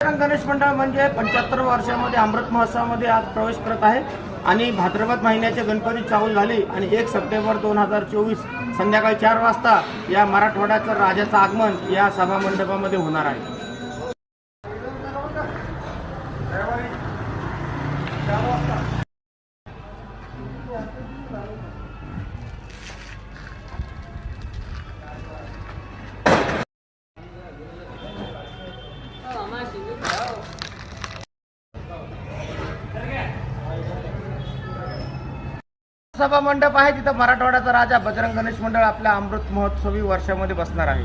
बजरंग गणेश मंडळ म्हणजे 75 वर्षामध्ये अमृत महोत्सवामध्ये आज प्रवेश करत आहे आणि भाद्रपद महिन्याचे गणपती चालू झाले आणि 1 सप्टेंबर 2024 संध्याकाळी 4 वाजता या मराठवाड्याचं राजाचं आगमन या सभा मंडपामध्ये होणार आहे। सभा मंडप आहे तिथं मराठवाड्याचा राजा बजरंग गणेश मंडळ आपल्या अमृत महोत्सवी वर्षामध्ये बसणार आहे।